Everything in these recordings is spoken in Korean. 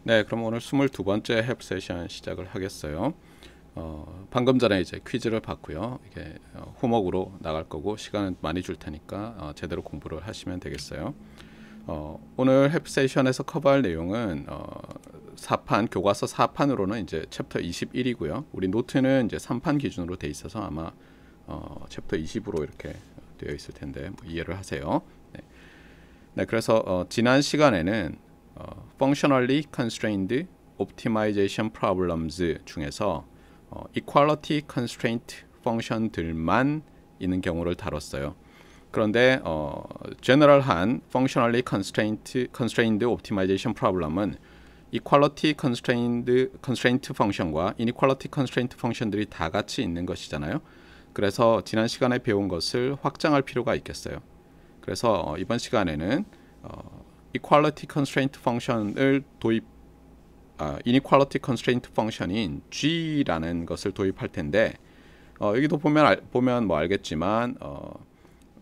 네, 그럼 오늘 22번째 햅 세션 시작을 하겠어요. 방금 전에 이제 퀴즈를 받고요. 이게 호목으로 나갈 거고 시간은 많이 줄 테니까 제대로 공부를 하시면 되겠어요. 오늘 햅 세션에서 커버할 내용은 4판 교과서 4판으로는 이제 챕터 21이고요. 우리 노트는 이제 3판 기준으로 돼 있어서 아마 챕터 20으로 이렇게 되어 있을 텐데 뭐 이해를 하세요. 네, 그래서 지난 시간에는 Functionally Constrained Optimization Problems 중에서 Equality Constraint 펑션들만 있는 경우를 다뤘어요. 그런데 General한 Functionally Constrained Optimization Problem은 Equality Constraint 펑션과 Inequality Constraint 펑션들이 다 같이 있는 것이잖아요. 그래서 지난 시간에 배운 것을 확장할 필요가 있겠어요. 그래서 이번 시간에는 Equality Constraint 펑션을 Inequality Constraint 펑션인 G라는 것을 도입할 텐데 여기도 보면 뭐 알겠지만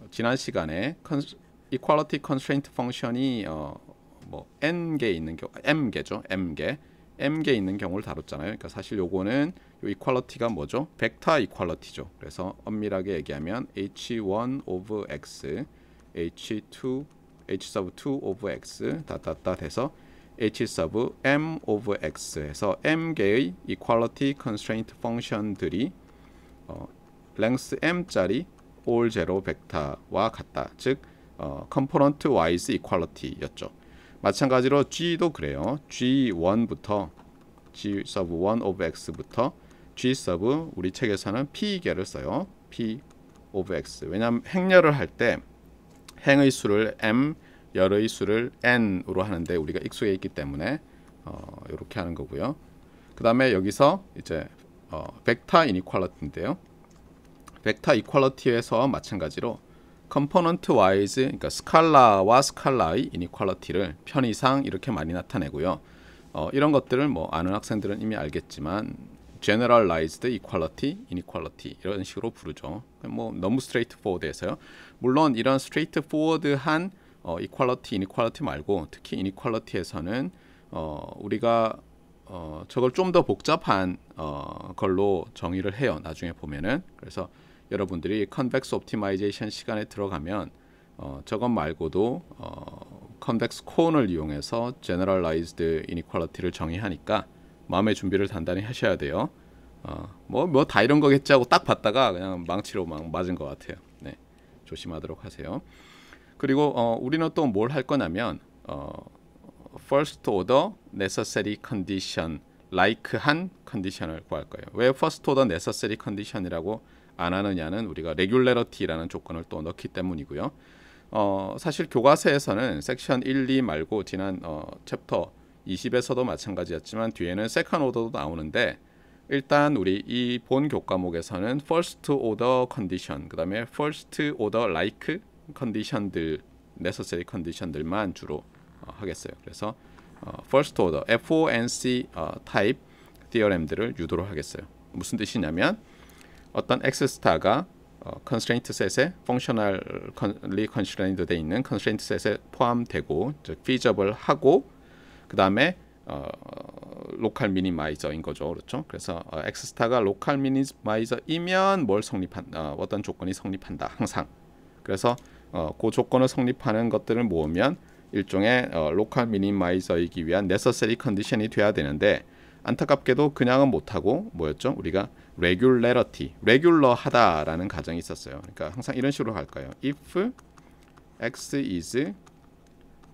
지난 시간에 Equality Constraint 펑션이 뭐 n개 있는 경우 m개죠. m개 있는 경우를 다뤘잖아요. 그러니까 사실 요거는 요 equality가 뭐죠? 벡터 equality죠. 그래서 엄밀하게 얘기하면 h1 of x, h2 of x 해서 h sub m of x 해서 m개의 equality constraint 펑션들이 length m짜리 all zero 벡터와 같다. 즉 component wise equality였죠. 마찬가지로 G도 그래요. G1부터 G sub 1 of x부터 G sub 우리 책에서는 P개를 써요. P of x. 왜냐하면 행렬을 할 때 행의 수를 m, 열의 수를 n으로 하는데 우리가 익숙해 있기 때문에 이렇게 하는 거고요. 그 다음에 여기서 이제 벡터 이니퀄리티인데요. 벡터 이퀄리티에서 마찬가지로 컴포넌트 와이즈, 그러니까 스칼라와 스칼라의 이니퀄리티를 편의상 이렇게 많이 나타내고요. 이런 것들을 뭐 아는 학생들은 이미 알겠지만 generalized equality, inequality 이런 식으로 부르죠. 뭐 너무 straightforward해서요. 물론 이런 straightforward한 equality, inequality 말고 특히 inequality에서는 우리가 저걸 좀 더 복잡한 걸로 정의를 해요. 나중에 보면은. 그래서 여러분들이 convex optimization 시간에 들어가면 저것 말고도 convex cone을 이용해서 generalized inequality를 정의하니까 마음의 준비를 단단히 하셔야 돼요. 뭐 다 이런 거겠지 하고 딱 봤다가 그냥 망치로 막 맞은 것 같아요. 네, 조심하도록 하세요. 그리고 우리는 또 뭘 할 거냐면 first order necessary condition like한 컨디션을 구할 거예요. 왜 first order necessary condition이라고 안 하느냐는 우리가 regularity라는 조건을 또 넣기 때문이고요. 사실 교과서에서는 섹션 1, 2 말고 지난 챕터 20에서도 마찬가지였지만 뒤에는 second order도 나오는데 일단 우리 이 본 교과목에서는 first order condition, 그 다음에 first order like 컨디션들, necessary 컨디션들만 주로 하겠어요. 그래서 first order FONC 타입 theorem들을 유도를 하겠어요. 무슨 뜻이냐면 어떤 x 스타가 constraint set에 functionally constrained 돼 있는 constraint set에 포함되고 즉 feasible 하고 그 다음에 로컬 미니마이저인 거죠. 그렇죠? 그래서 x 스타가 로컬 미니마이저이면 뭘 어떤 조건이 성립한다. 항상. 그래서 그 조건을 성립하는 것들을 모으면 일종의 로컬 미니마이저이기 위한 necessary condition이 돼야 되는데 안타깝게도 그냥은 못하고 뭐였죠? 우리가 regularity, regular하다라는 가정이 있었어요. 그러니까 항상 이런 식으로 할까요? If x is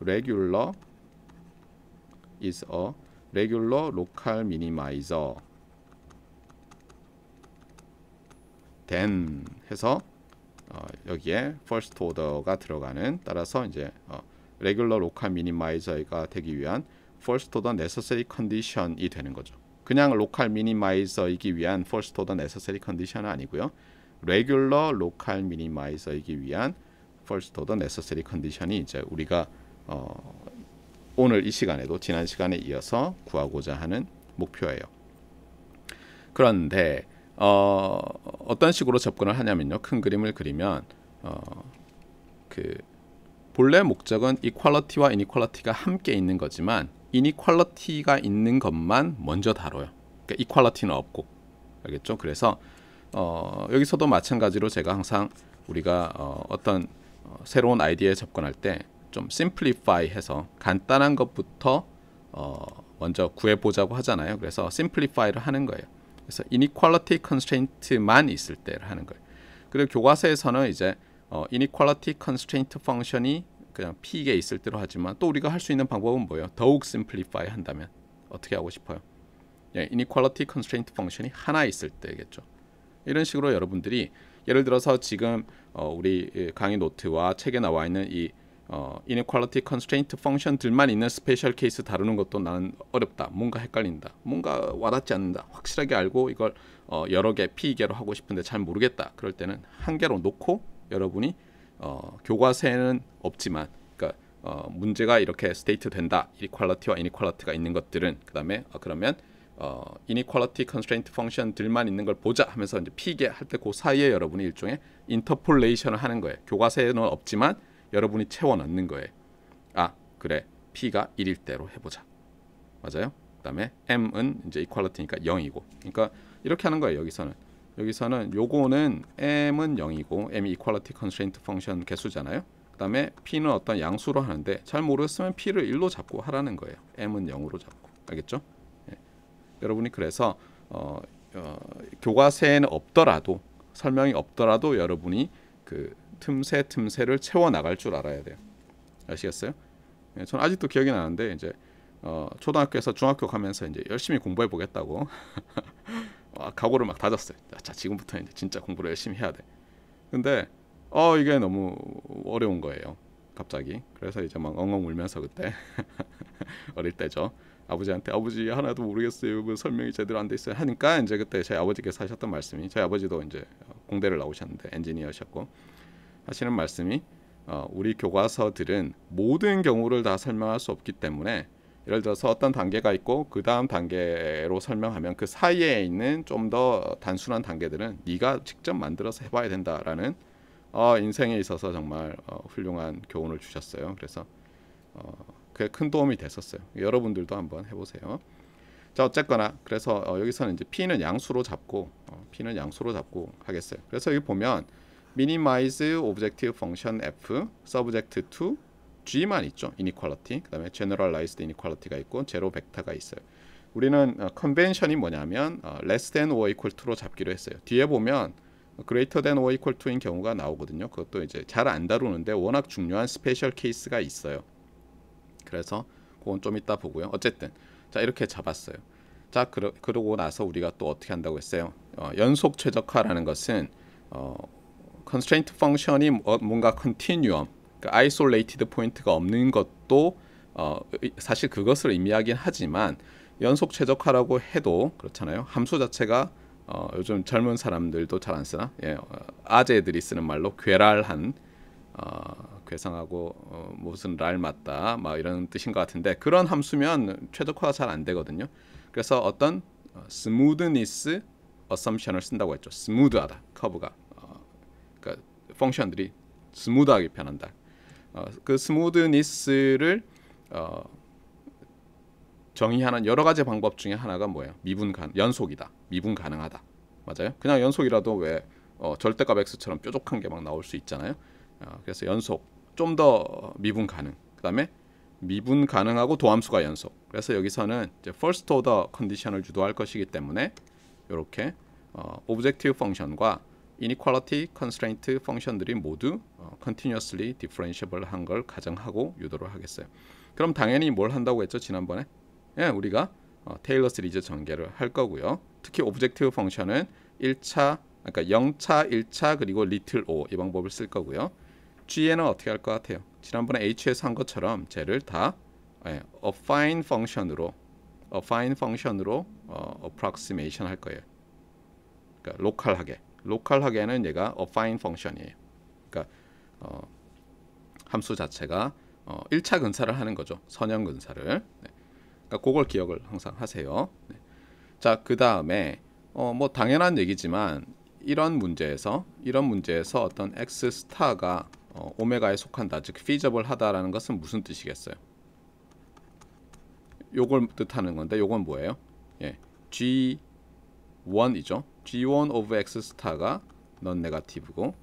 regular is a regular local minimizer then 해서 여기에 first order가 들어가는 따라서 이제 regular local minimizer가 되기 위한 first order necessary condition이 되는 거죠. 그냥 local minimizer이기 위한 first order necessary condition은 아니고요. regular local minimizer이기 위한 first order necessary condition이 이제 우리가 오늘 이 시간에도 지난 시간에 이어서 구하고자 하는 목표예요. 그런데 어떤 식으로 접근을 하냐면요. 큰 그림을 그리면 그 본래 목적은 equality와 inequality가 함께 있는 거지만 이니퀄리티가 있는 것만 먼저 다뤄요. 그러니까 이퀄리티는 없고. 알겠죠? 그래서 여기서도 마찬가지로 제가 항상 우리가 어떤 새로운 아이디어에 접근할 때 좀 심플리파이 해서 간단한 것부터 먼저 구해보자고 하잖아요. 그래서 심플리파이를 하는 거예요. 그래서 inequality constraint만 있을 때를 하는 거예요. 그리고 교과서에서는 이제 inequality constraint 펑션이 그냥 P에 있을 때로 하지만 또 우리가 할 수 있는 방법은 뭐예요? 더욱 심플리파이 한다면 어떻게 하고 싶어요? inequality constraint 펑션이 하나 있을 때겠죠. 이런 식으로 여러분들이 예를 들어서 지금 우리 강의 노트와 책에 나와 있는 이 inequality constraint 펑션들만 있는 스페셜 케이스 다루는 것도 나는 어렵다. 뭔가 헷갈린다. 뭔가 와닿지 않는다. 확실하게 알고 이걸 여러 개 P개로 하고 싶은데 잘 모르겠다. 그럴 때는 한 개로 놓고 여러분이 교과서에는 없지만 그러니까 문제가 이렇게 스테이트 된다. 이퀄리티와 이니퀄리티가 있는 것들은 그다음에 그러면 inequality constraint 펑션들만 있는 걸 보자 하면서 이제 P개 할 때 그 사이에 여러분이 일종의 인터폴레이션을 하는 거예요. 교과서에는 없지만 여러분이 채워 넣는 거예요. 아, 그래. P가 1일 대로 해보자. 맞아요? 그다음에 M은 이제 equality니까 0이고. 그러니까 이렇게 하는 거예요. 여기서는 요거는 M은 0이고 M이 equality constraint 펑션 개수잖아요. 그다음에 P는 어떤 양수로 하는데 잘 모르겠으면 P를 1로 잡고 하라는 거예요. M은 0으로 잡고. 알겠죠? 예. 여러분이 그래서 교과서에는 없더라도 설명이 없더라도 여러분이 그 틈새를 채워 나갈 줄 알아야 돼요. 아시겠어요? 예, 저는 아직도 기억이 나는데 이제 초등학교에서 중학교 가면서 이제 열심히 공부해 보겠다고 각오를 막 다졌어요. 자, 지금부터 이제 진짜 공부를 열심히 해야 돼. 근데 이게 너무 어려운 거예요. 갑자기. 그래서 이제 막 엉엉 울면서 그때 어릴 때죠. 아버지한테 아버지 하나도 모르겠어요. 뭐 설명이 제대로 안 돼 있어요. 하니까 이제 그때 저희 아버지께서 하셨던 말씀이 저희 아버지도 이제 공대를 나오셨는데 엔지니어셨고 하시는 말씀이 우리 교과서들은 모든 경우를 다 설명할 수 없기 때문에 예를 들어서 어떤 단계가 있고 그 다음 단계로 설명하면 그 사이에 있는 좀 더 단순한 단계들은 네가 직접 만들어서 해봐야 된다라는 인생에 있어서 정말 훌륭한 교훈을 주셨어요. 그래서 그게 큰 도움이 됐었어요. 여러분들도 한번 해보세요. 자, 어쨌거나 그래서 여기서는 이제 P는 양수로 잡고 하겠어요. 그래서 여기 보면 minimize objective function f subject to g만 있죠. inequality. 그다음에 generalized inequality가 있고 제로 벡터가 있어요. 우리는 컨벤션이 뭐냐면 less than or equal to로 잡기로 했어요. 뒤에 보면 greater than or equal to인 경우가 나오거든요. 그것도 이제 잘 안 다루는데 워낙 중요한 스페셜 케이스가 있어요. 그래서 그건 좀 이따 보고요. 어쨌든 자, 이렇게 잡았어요. 자, 그러고 나서 우리가 또 어떻게 한다고 했어요? 연속 최적화라는 것은 constraint 펑션이 뭔가 continuum, 그러니까 isolated 포인트가 없는 것도 사실 그것을 의미하긴 하지만 연속 최적화라고 해도 그렇잖아요. 함수 자체가 요즘 젊은 사람들도 잘 안 쓰나? 예, 아재들이 쓰는 말로 괴랄한 괴상하고 무슨 랄 맞다 막 이런 뜻인 것 같은데 그런 함수면 최적화가 잘 안 되거든요. 그래서 어떤 smoothness assumption을 쓴다고 했죠. 스무드하다 커브가 그러니까 펑션들이 스무드하게 변한다. 그 스무드니스를 정의하는 여러 가지 방법 중에 하나가 뭐예요? 연속이다. 미분 가능하다. 맞아요? 그냥 연속이라도 왜 절대값 x처럼 뾰족한 게 막 나올 수 있잖아요. 그래서 연속, 좀 더 미분 가능. 그다음에 미분 가능하고 도함수가 연속. 그래서 여기서는 이제 first order 컨디션을 유도할 것이기 때문에 이렇게 objective 펑션과 inequality constraint 펑션들이 모두 continuously differentiable 한 걸 가정하고 유도를 하겠어요. 그럼 당연히 뭘 한다고 했죠? 지난번에? 예, 우리가 테일러 시리즈 전개를 할 거고요. 특히 objective 펑션은 1차, 그러니까 0차, 1차 그리고 little o 이 방법을 쓸 거고요. G에는 어떻게 할 것 같아요? 지난번에 H에서 한 것처럼 쟤를 다 affine 펑션으로 approximation 할 거예요. 그러니까 로컬하게는 얘가 affine 펑션이에요. 그러니까 함수 자체가 1차 근사를 하는 거죠. 선형 근사를. 네. 그러니까 그걸 기억을 항상 하세요. 네. 자, 그 다음에 뭐 당연한 얘기지만 이런 문제에서 어떤 x 스타가 오메가에 속한다, 즉 feasible하다라는 것은 무슨 뜻이겠어요? 요걸 뜻하는 건데 요건 뭐예요? 예, G1이죠. G1 of X 스타가 넌 네거티브고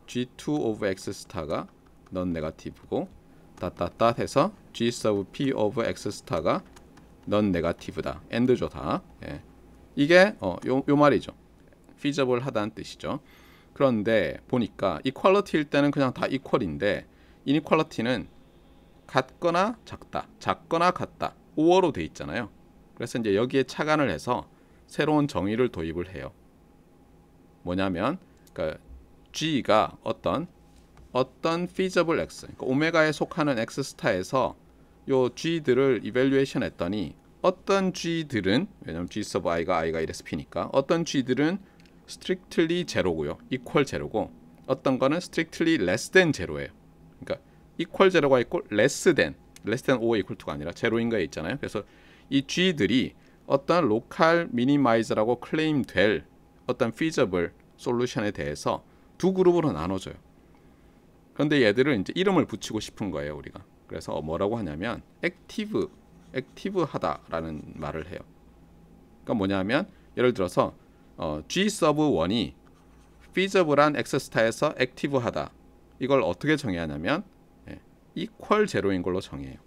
G2 of X 스타가 넌 네거티브고 닷닷닷 해서 G sub P of X 스타가 넌 네거티브다. AND죠 다. 예. 이게 요 말이죠. feasible 하다는 뜻이죠. 그런데 보니까 equality일 때는 그냥 다 equal인데 inequality는 같거나 작다, 작거나 같다, or로 돼 있잖아요. 그래서 이제 여기에 착안을 해서 새로운 정의를 도입을 해요. 뭐냐면 그러니까 G가 어떤 feasible x, 그러니까 오메가에 속하는 x 스타에서 요 G들을 이밸류에이션 했더니 어떤 G들은, 왜냐면 G sub i가 1에서 P니까 어떤 G들은 strictly 제로고요, equal 제로고 어떤 거는 strictly less than 제로예요. 그러니까 equal 제로가 있고 less than 5가 equal to가 아니라 제로인 거에 있잖아요. 그래서 이 G들이 어떤 로컬 미니마이저라고 클레임 될 어떤 feasible 솔루션에 대해서 두 그룹으로 나눠져요. 그런데 얘들을 이제 이름을 붙이고 싶은 거예요, 우리가. 그래서 뭐라고 하냐면 액티브하다라는 말을 해요. 그러니까 뭐냐면 예를 들어서 G sub 1이 feasible한 X 스타에서 액티브하다. 이걸 어떻게 정의하냐면 equal 제로인 걸로 정의해요.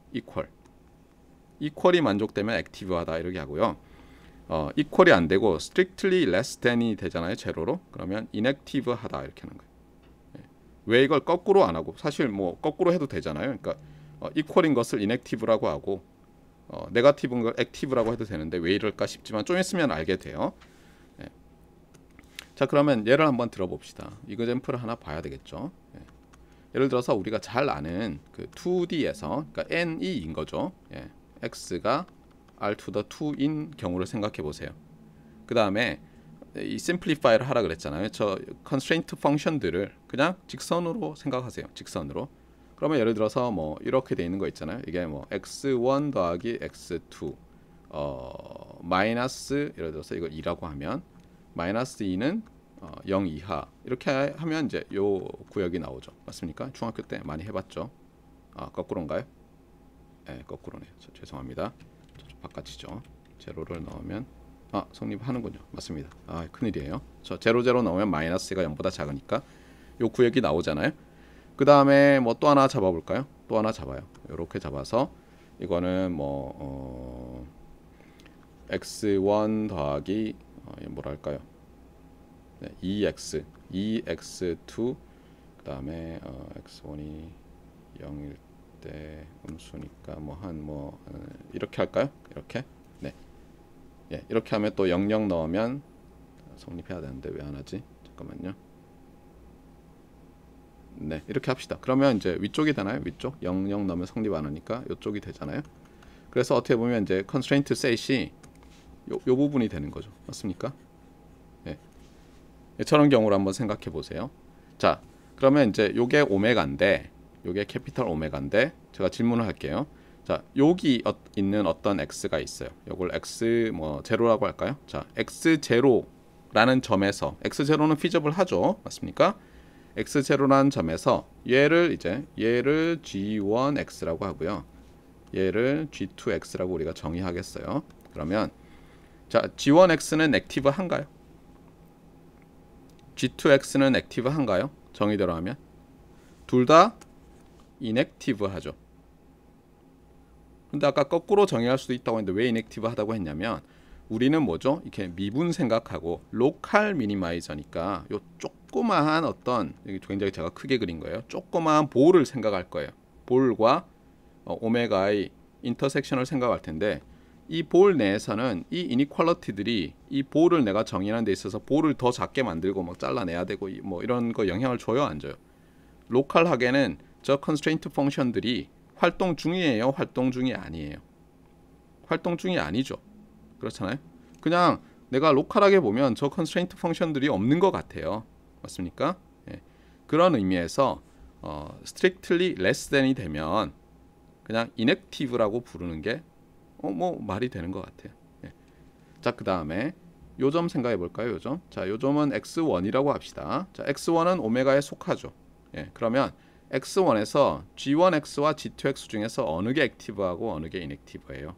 equal이 만족되면 액티브하다 이렇게 하고요. equal이 안 되고 strictly less than이 되잖아요, 제로로. 그러면 inactive하다 이렇게 하는 거예요. 왜 이걸 거꾸로 안 하고, 사실 뭐 거꾸로 해도 되잖아요. 그러니까 equal인 것을 inactive라고 하고 네거티브인 걸 active라고 해도 되는데 왜 이럴까 싶지만 좀 있으면 알게 돼요. 자, 그러면 예를 한번 들어봅시다. 이그젬플을 하나 봐야 되겠죠. 예를 들어서 우리가 잘 아는 그 2D에서 그러니까 N이인 거죠. X가 R to the 2인 경우를 생각해 보세요. 그 다음에 이 simplify를 하라 그랬잖아요. 저 constraint 펑션들을 그냥 직선으로 생각하세요. 직선으로. 그러면 예를 들어서 뭐 이렇게 돼 있는 거 있잖아요. 이게 뭐 x1 더하기 x2 마이너스, 예를 들어서 이거 2라고 하면 마이너스 2는 0 이하 이렇게 하면 이제 요 구역이 나오죠. 맞습니까? 중학교 때 많이 해봤죠. 거꾸로인가요? 네, 거꾸로네요. 죄송합니다. 저쪽 바깥이죠. 제로를 넣으면 성립하는군요. 맞습니다. 큰일이에요. 저 제로 넣으면 마이너스가 0보다 작으니까 요 구역이 나오잖아요. 그 다음에 뭐 또 하나 잡아볼까요? 또 하나 잡아요. 이렇게 잡아서 이거는 뭐 x1 더하기 뭐랄까요? 2x2 그 다음에 x1이 0일 때 음수니까 이렇게 할까요? 이렇게. 네. 예, 이렇게 하면 또 00 넣으면 성립해야 되는데 왜 안 하지? 잠깐만요. 네, 이렇게 합시다. 그러면 이제 위쪽이 되나요? 위쪽 00 넣으면 성립 안 하니까 이쪽이 되잖아요. 그래서 어떻게 보면 이제 constraint set이 요 부분이 되는 거죠. 맞습니까? 예. 저런 경우를 한번 생각해 보세요. 자, 그러면 이제 요게 오메가인데, 요게 캐피털 오메가인데 제가 질문을 할게요. 자, 여기 있는 어떤 x가 있어요. 요걸 x 제로라고 할까요? 자, x 제로라는 점에서, x 제로는 feasible 하죠. 맞습니까? x 제로라는 점에서 얘를 G1x라고 하고요. 얘를 G2x라고 우리가 정의하겠어요. 그러면 자, G1x는 액티브한가요? G2x는 액티브한가요? 정의대로 하면 둘 다 inactive하죠. 근데 아까 거꾸로 정의할 수도 있다고 했는데 왜 inactive하다고 했냐면 우리는 뭐죠? 이렇게 미분 생각하고 로컬 미니마이저니까 요 조그마한 어떤, 굉장히 제가 크게 그린 거예요. 조그마한 볼을 생각할 거예요. 볼과 오메가의 인터섹션을 생각할 텐데 이 볼 내에서는 이 이니퀄리티들이 이 볼을 내가 정의하는 데 있어서 볼을 더 작게 만들고 막 잘라내야 되고 뭐 이런 거 영향을 줘요, 안 줘요? 로컬하게는 저 컨스트레인트 펑션들이 활동 중이에요, 활동 중이 아니에요? 활동 중이 아니죠. 그렇잖아요. 그냥 내가 로컬하게 보면 저 컨스트레인트 펑션들이 없는 것 같아요. 맞습니까? 예. 그런 의미에서 strictly less than이 되면 그냥 inactive라고 부르는 게 뭐 말이 되는 것 같아요. 예. 자, 그 다음에 요 점 생각해 볼까요? 요 점. 자, 요 점은 x1이라고 합시다. 자, x1은 오메가에 속하죠. 예. 그러면 x1에서 g1x와 g2x 중에서 어느 게 액티브하고 어느 게 인액티브예요?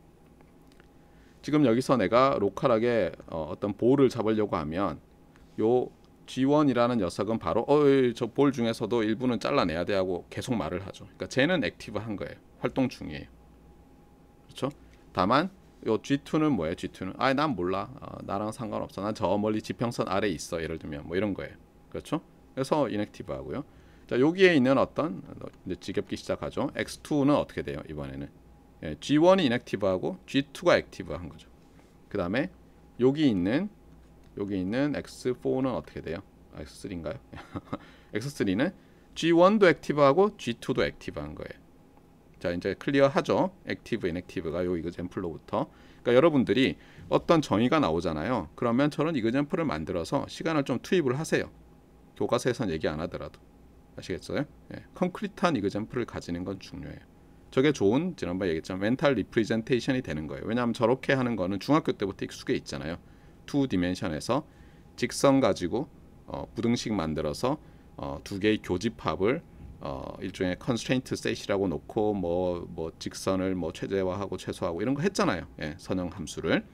지금 여기서 내가 로컬하게 어떤 볼을 잡으려고 하면 요 G1이라는 녀석은 바로 저 볼 중에서도 일부는 잘라내야 돼 하고 계속 말을 하죠. 그러니까 쟤는 액티브한 거예요. 활동 중이에요. 그렇죠? 다만 요 G2는 뭐예요? G2는 난 몰라. 나랑 상관없어. 난 저 멀리 지평선 아래 있어. 예를 들면 뭐 이런 거예요. 그렇죠? 그래서 인액티브 하고요. 자, 여기에 있는 어떤 이제 지겹기 시작하죠. X2는 어떻게 돼요? 이번에는 G1이 인액티브하고 G2가 액티브한 거죠. 그 다음에 여기 있는 X4는 어떻게 돼요? X3인가요? X3는 G1도 액티브하고 G2도 액티브한 거예요. 자, 이제 클리어하죠. 액티브, 인액티브가 요 이그젠플로부터. 그러니까 여러분들이 어떤 정의가 나오잖아요. 그러면 저런 이그젠플을 만들어서 시간을 좀 투입을 하세요. 교과서에선 얘기 안 하더라도. 아시겠어요? 콘크리트한 이그젠플을 가지는 건 중요해요. 저게 좋은, 지난번에 얘기했지만 멘탈 리프레젠테이션이 되는 거예요. 왜냐하면 저렇게 하는 거는 중학교 때부터 익숙해 있잖아요. 2디멘션에서 직선 가지고 부등식 만들어서 두 개의 교집합을 일종의 컨스트레인트 셋이라고 놓고 뭐 직선을 뭐 최대화하고 최소화하고 이런 거 했잖아요. 선형 함수를.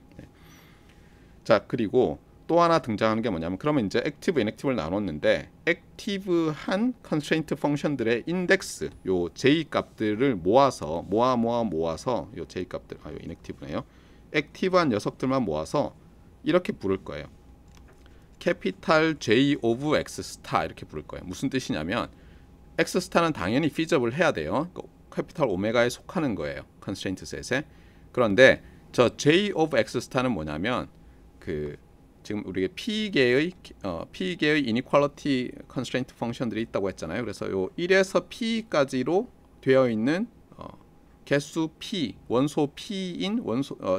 자, 그리고 또 하나 등장하는 게 뭐냐면 그러면 이제 액티브, 인액티브를 나눴는데 액티브한 컨스트레인트 펑션들의 인덱스 요 j 값들을 모아서 요 j 값들 요 인액티브네요. 액티브한 녀석들만 모아서 이렇게 부를 거예요. 캐피탈 J 오브 X 스타 이렇게 부를 거예요. 무슨 뜻이냐면 X 스타는 당연히 피저블 해야 돼요. 캐피탈 오메가에 속하는 거예요. 컨스트레인트 셋에. 그런데 저 J 오브 X 스타는 뭐냐면 지금 우리가 P개의 이니퀄리티 컨스트레인트 펑션들이 있다고 했잖아요. 그래서 요 1에서 P까지로 되어 있는 개수 P, 원소 P인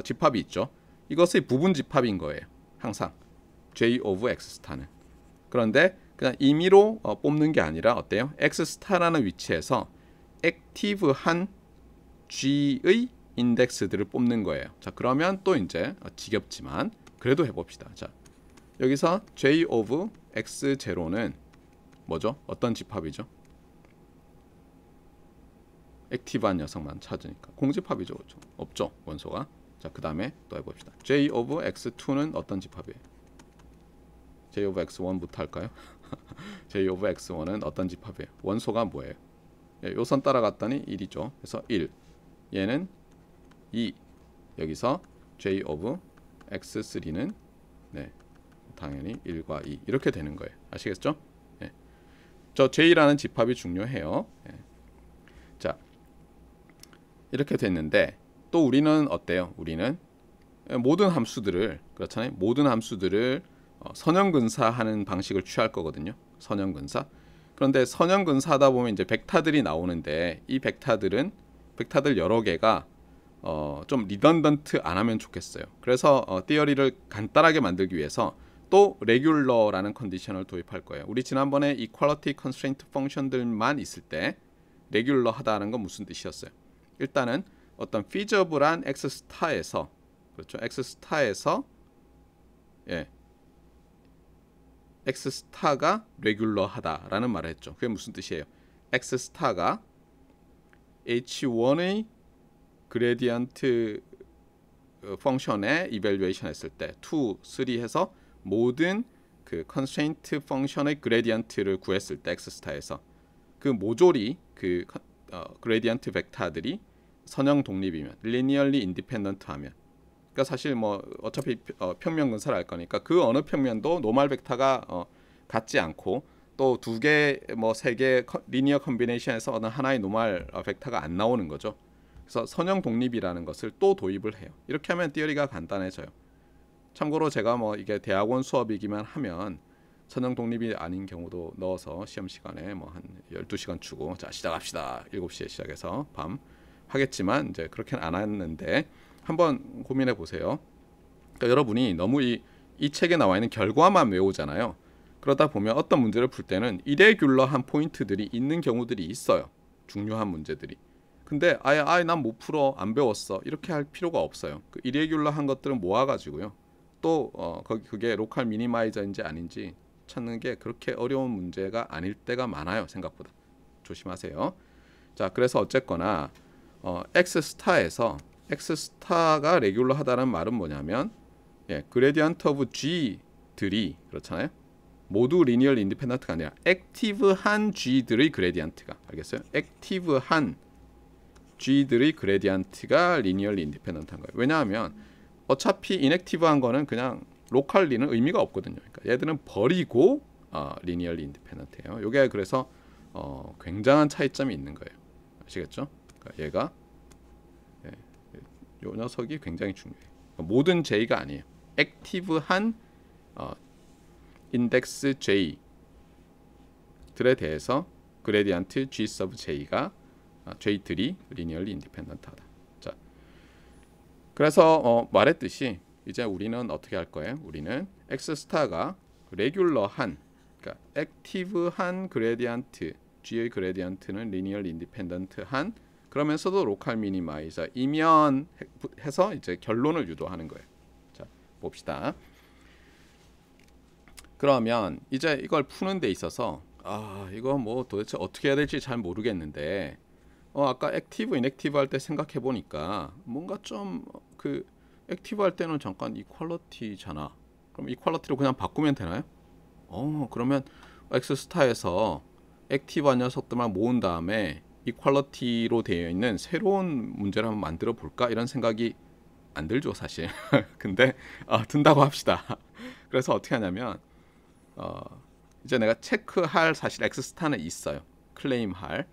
집합이 있죠. 이것의 부분 집합인 거예요. 항상 J 오브 X 스타는. 그런데 그냥 임의로 뽑는 게 아니라 어때요? X 스타라는 위치에서 액티브한 G의 인덱스들을 뽑는 거예요. 자, 그러면 또 이제 지겹지만 그래도 해봅시다. 자, 여기서 J 오브 X0는 뭐죠? 어떤 집합이죠? 액티브한 녀석만 찾으니까 공집합이죠. 그렇죠? 없죠, 원소가. 자, 그 다음에 또 해봅시다. J 오브 X2는 어떤 집합이에요? J 오브 X1부터 할까요? J 오브 X1은 어떤 집합이에요? 원소가 뭐예요? 요 선 따라갔더니 1이죠. 그래서 1. 얘는 2. 여기서 J 오브 X3는 당연히 1과 2 이렇게 되는 거예요. 아시겠죠? 저 J라는 집합이 중요해요. 자, 이렇게 됐는데 또 우리는 어때요? 우리는 모든 함수들을 그렇잖아요. 모든 함수들을 선형근사하는 방식을 취할 거거든요. 선형근사. 그런데 선형근사하다 보면 이제 벡터들이 나오는데 이 벡터들 여러 개가 좀 리던던트 안 하면 좋겠어요. 그래서 티어리를 간단하게 만들기 위해서 또 레귤러라는 컨디션을 도입할 거예요. 우리 지난번에 이퀄리티 컨스트레인트 펑션들만 있을 때 레귤러 하다는 건 무슨 뜻이었어요? 일단은 어떤 피저블한 X 스타에서 그렇죠. X 스타에서 X 스타가 레귤러하다라는 말을 했죠. 그게 무슨 뜻이에요? X 스타가 H1의 그레디언트 펑션의 이밸류에이션 했을 때 2, 3 해서 모든 그 컨스트레인트 펑션의 그레디언트를 구했을 때 X 스타에서 그 모조리 그 그레디언트 벡터들이 선형 독립이면 리니얼리 인디펜던트 하면 그러니까 사실 뭐 어차피 평면 근사를 할 거니까 그 어느 평면도 노멀 벡터가 같지 않고 또 두 개 뭐 세 개 리니어 컨비네이션에서 어느 하나의 노멀 벡터가 안 나오는 거죠. 그래서 선형 독립이라는 것을 또 도입을 해요. 이렇게 하면 티어리가 간단해져요. 참고로 제가 뭐 이게 대학원 수업이기만 하면 선형 독립이 아닌 경우도 넣어서 시험 시간에 뭐 한 12시간 주고 자 시작합시다. 7시에 시작해서 밤 하겠지만 이제 그렇게는 안 했는데 한번 고민해 보세요. 그러니까 여러분이 너무 이 책에 나와 있는 결과만 외우잖아요. 그러다 보면 어떤 문제를 풀 때는 이레귤러한 포인트들이 있는 경우들이 있어요. 중요한 문제들이. 근데 아예 난 못 풀어 안 배웠어 이렇게 할 필요가 없어요. 그 이레귤러한 것들은 모아가지고요. 또 그게 로컬 미니마이저인지 아닌지 찾는 게 그렇게 어려운 문제가 아닐 때가 많아요. 생각보다 조심하세요. 자, 그래서 어쨌거나 X 스타에서 X 스타가 레귤러하다는 말은 뭐냐면 그레디언트 오브 G들이 그렇잖아요. 모두 리니얼 인디펜던트가 아니라 액티브한 G들의 그레디언트가 알겠어요? 액티브한 G들의 그레디언트가 리니얼 인디펜던트한 거예요. 왜냐하면 어차피 인액티브한 거는 그냥 로컬리는 의미가 없거든요. 그러니까 얘들은 버리고 리니얼 인디펜던트예요. 이게 그래서 굉장한 차이점이 있는 거예요. 아시겠죠? 그러니까 얘가 요 녀석이 굉장히 중요해요. 모든 J가 아니에요. 액티브한 인덱스 J들에 대해서 그레디언트 G sub J가 J들이 리니얼리 인디펜던트하다. 자, 그래서 말했듯이 이제 우리는 어떻게 할 거예요? 우리는 X 스타가 레귤러한, 그러니까 액티브한 그레디언트 G의 그레디언트는 리니얼 인디펜던트한 그러면서도 로컬 미니마이저이면 해서 이제 결론을 유도하는 거예요. 자, 봅시다. 그러면 이제 이걸 푸는 데 있어서 이거 뭐 도대체 어떻게 해야 될지 잘 모르겠는데 아까 액티브 인액티브 할 때 생각해 보니까 뭔가 좀 그 액티브 할 때는 잠깐 이퀄리티잖아. 그럼 이퀄리티로 그냥 바꾸면 되나요? 그러면 X 스타에서 액티브한 녀석들만 모은 다음에 이퀄리티로 되어 있는 새로운 문제를 한번 만들어 볼까 이런 생각이 안 들죠 사실. 근데 든다고 합시다. 그래서 어떻게 하냐면 이제 내가 체크할 사실 X 스타는 있어요. 클레임할.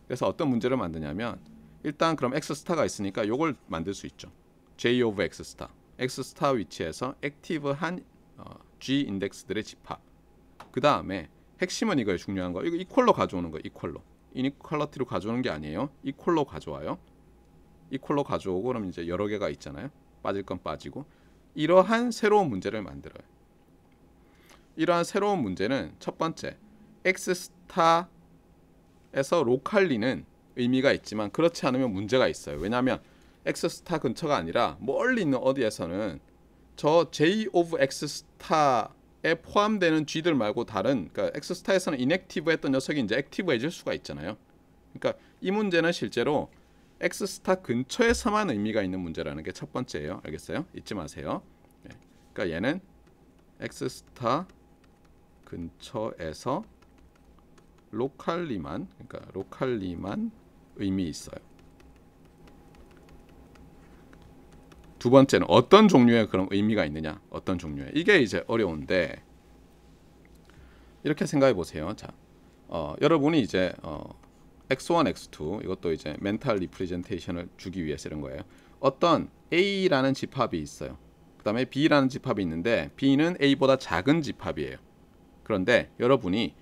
그래서 어떤 문제를 만드냐면 일단 그럼 X 스타가 있으니까 이걸 만들 수 있죠. J of X 스타. X 스타 위치에서 액티브한 G 인덱스들의 집합. 그 다음에 핵심은 이거예요. 중요한 거. 이거 이퀄로 가져오는 거예요. 이퀄로. 이니퀄리티로 가져오는 게 아니에요. 이퀄로 가져와요. 이퀄로 가져오고 그럼 이제 여러 개가 있잖아요. 빠질 건 빠지고. 이러한 새로운 문제를 만들어요. 이러한 새로운 문제는 첫 번째, X 스타에서 로컬리는 의미가 있지만 그렇지 않으면 문제가 있어요. 왜냐하면 X 스타 근처가 아니라 멀리 있는 어디에서는 저 J of X 스타에 포함되는 G들 말고 다른, 그러니까 X 스타에서는 인액티브했던 녀석이 이제 액티브해질 수가 있잖아요. 그러니까 이 문제는 실제로 X 스타 근처에서만 의미가 있는 문제라는 게 첫 번째예요. 알겠어요? 잊지 마세요. 그러니까 얘는 X 스타 근처에서 로컬리만, 그러니까 로컬리만 의미 있어요. 두 번째는 어떤 종류의 그런 의미가 있느냐, 어떤 종류의, 이게 이제 어려운데 이렇게 생각해 보세요. 자, 여러분이 이제 x1, x2 이것도 이제 멘탈 리프레젠테이션을 주기 위해서 이런 거예요. 어떤 A라는 집합이 있어요. 그 다음에 B라는 집합이 있는데 B는 A보다 작은 집합이에요. 그런데 여러분이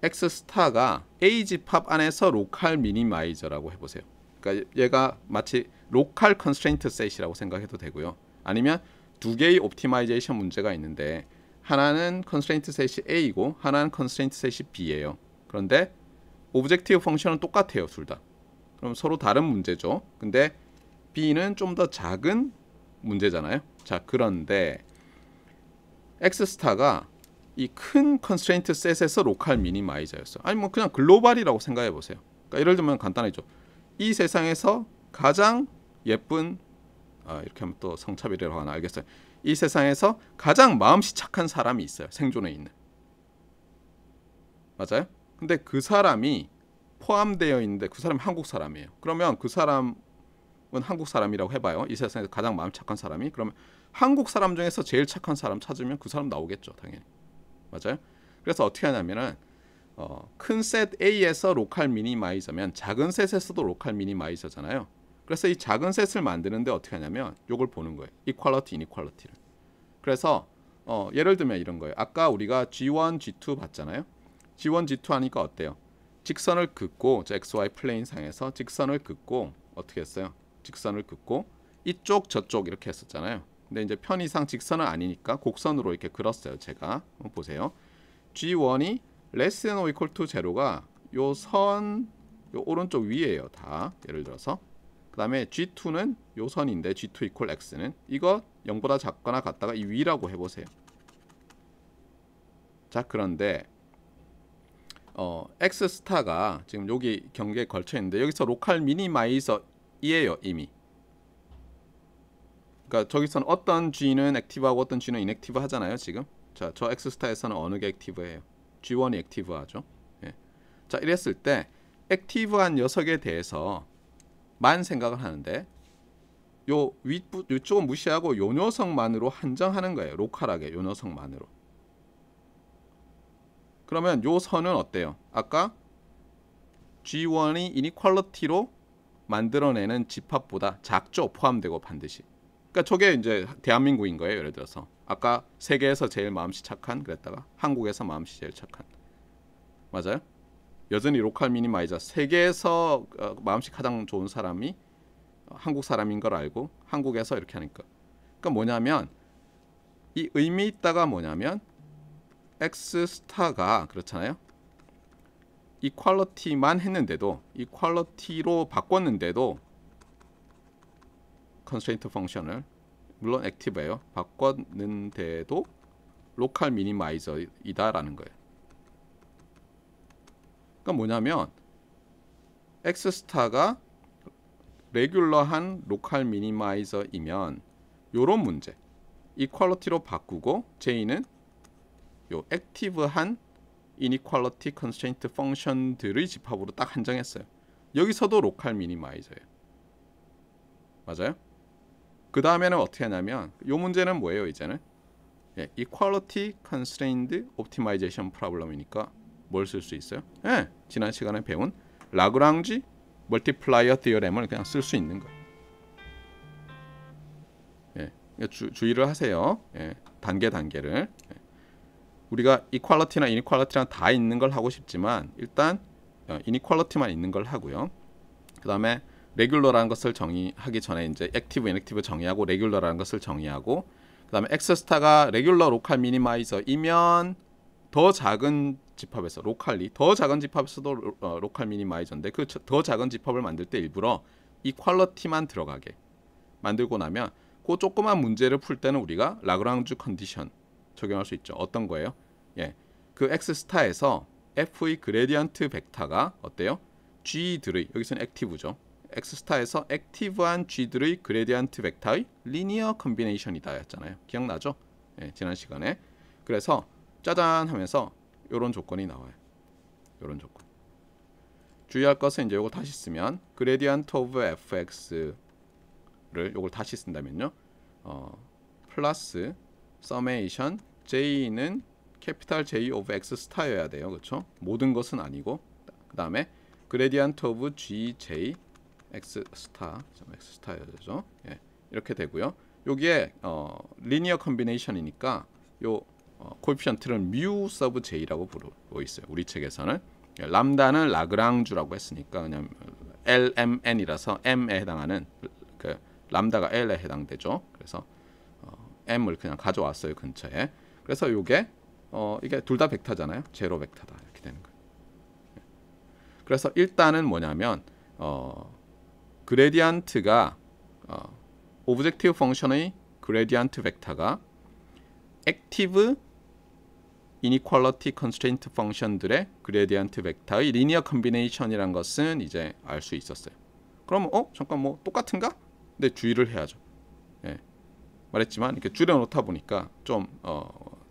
X 스타가 A 집합 안에서 로컬 미니마이저라고 해보세요. 그러니까 얘가 마치 로컬 컨스트레인트 셋이라고 생각해도 되고요. 아니면 두 개의 옵티마이제이션 문제가 있는데 하나는 컨스트레인트 셋이 A이고 하나는 컨스트레인트 셋이 B예요. 그런데 오브젝티브 펑션은 똑같아요, 둘 다. 그럼 서로 다른 문제죠. 근데 B는 좀 더 작은 문제잖아요. 자, 그런데 X 스타가 이 큰 컨스트레인트 셋에서 로컬 미니마이저였어요. 아니 뭐 그냥 글로벌이라고 생각해 보세요. 그러니까 예를 들면 간단하죠. 이 세상에서 가장 예쁜 이렇게 하면 또 성차별이라고 하나 알겠어요. 이 세상에서 가장 마음씨 착한 사람이 있어요. 생존에 있는. 맞아요? 근데 그 사람이 포함되어 있는데 그 사람이 한국 사람이에요. 그러면 그 사람은 한국 사람이라고 해봐요. 이 세상에서 가장 마음 착한 사람이. 그러면 한국 사람 중에서 제일 착한 사람 찾으면 그 사람 나오겠죠. 당연히. 맞아요? 그래서 어떻게 하냐면은 큰 셋 A에서 로컬 미니마이저면 작은 셋에서도 로컬 미니마이저잖아요. 그래서 이 작은 셋을 만드는데 어떻게 하냐면 요걸 보는 거예요. 이퀄리티, 이니퀄리티를. 그래서 예를 들면 이런 거예요. 아까 우리가 G1, G2 봤잖아요. G1, G2 하니까 어때요? 직선을 긋고 XY 플레인 상에서 직선을 긋고 어떻게 했어요? 직선을 긋고 이쪽 저쪽 이렇게 했었잖아요. 근데 이제 편의상 직선은 아니니까 곡선으로 이렇게 그렸어요. 제가 한번 보세요. G1이 less than or equal to 0가 요 선 요 오른쪽 위에요. 다 예를 들어서 그 다음에 G2는 요 선인데 G2 equal X는 이거 0보다 작거나 같다가 이 위라고 해보세요. 자, 그런데 X 스타가 지금 여기 경계에 걸쳐 있는데 여기서 로컬 미니마이저이에요. 이미 그러니까 저기서는 어떤 G는 액티브하고 어떤 G는 인액티브 하잖아요. 지금 자, 저 X 스타에서는 어느 게 액티브해요? G1이 액티브하죠. 예. 자, 이랬을 때 액티브한 녀석에 대해서만 생각을 하는데 요 위쪽은 무시하고 요 녀석만으로 한정하는 거예요. 로컬하게 요 녀석만으로. 그러면 요 선은 어때요? 아까 G1이 이니퀄리티로 만들어내는 집합보다 작죠. 포함되고 반드시. 그러니까 저게 이제 대한민국인 거예요. 예를 들어서 아까 세계에서 제일 마음씨 착한 그랬다가 한국에서 마음씨 제일 착한. 맞아요? 여전히 로컬 미니마이저 세계에서 마음씨 가장 좋은 사람이 한국 사람인 걸 알고 한국에서 이렇게 하니까. 그러니까 뭐냐면 이 의미 있다가 뭐냐면 X 스타가 그렇잖아요. 이퀄리티만 했는데도 이퀄리티로 바꿨는데도 컨스트레인트 펑션을 물론 액티브예요. 바꿨는데도 로컬 미니마이저이다라는 거예요. 그러니까 뭐냐면 X 스타가 레귤러한 로컬 미니마이저이면 요런 문제. 이퀄리티로 바꾸고 J는 요 액티브한 이니퀄리티 컨스트레인트 펑션들의 집합으로 딱 한정했어요. 여기서도 로컬 미니마이저예요. 맞아요? 그 다음에는 어떻게 하냐면 요 문제는 뭐예요? 이제는 이퀄리티 컨스트레인트 옵티마이제이션 프로블럼이니까 뭘 쓸 수 있어요? 지난 시간에 배운 라그랑지 멀티플라이어 디어렘을 그냥 쓸 수 있는 거예요. 주의를 하세요. 단계를. 우리가 이퀄리티나 이니퀄리티랑 다 있는 걸 하고 싶지만 일단 이니퀄리티만 있는 걸 하고요. 그 다음에 레귤러라는 것을 정의하기 전에 이제 액티브, 인액티브 정의하고 레귤러라는 것을 정의하고 그 다음에 X 스타가 레귤러 로컬 미니마이저이면 더 작은 집합에서 로컬리 더 작은 집합에서도 로컬 미니마이저인데 그 더 작은 집합을 만들 때 일부러 이퀄리티만 들어가게 만들고 나면 그 조그만 문제를 풀 때는 우리가 라그랑주 컨디션 적용할 수 있죠. 어떤 거예요? 그 X 스타에서 F의 그레디언트 벡터가 어때요? G들의 여기서는 액티브죠. X 스타에서 액티브한 G들의 그레디언트 벡터의 리니어 컨비네이션이다 였잖아요. 기억나죠? 지난 시간에. 그래서 짜잔 하면서 이런 조건이 나와요. 이런 조건. 주의할 것은 이제 이걸 다시 쓰면 그레디언트 오브 fx를 이걸 다시 쓴다면요. 플러스 서메이션 j는 캐피탈 J 오브 x 스타여야 돼요. 그렇죠? 모든 것은 아니고 그 다음에 그레디언트 오브 gj x 스타여죠. 이렇게 되고요. 여기에 리니어 컨비네이션이니까 요 코에피션트를 뮤 서브 j라고 부르고 있어요. 우리 책에서는 람다는 라그랑주라고 했으니까 그냥 LMN이라서 M에 해당하는 그 람다가 L에 해당되죠. 그래서 M을 그냥 가져왔어요. 근처에. 그래서 요게 이게 둘 다 벡터잖아요. 제로 벡터다. 이렇게 되는 거예요. 그래서 일단은 뭐냐면 그레디언트가 오브젝티브 펑션의 그레디언트 벡터가 액티브 이니퀄리티 컨스트레인트 펑션들의 그레디언트 벡터의 리니어 컨비네이션이란 것은 이제 알 수 있었어요. 그러면 잠깐 뭐 똑같은가? 근데 주의를 해야죠. 말했지만 이렇게 줄여놓다 보니까 좀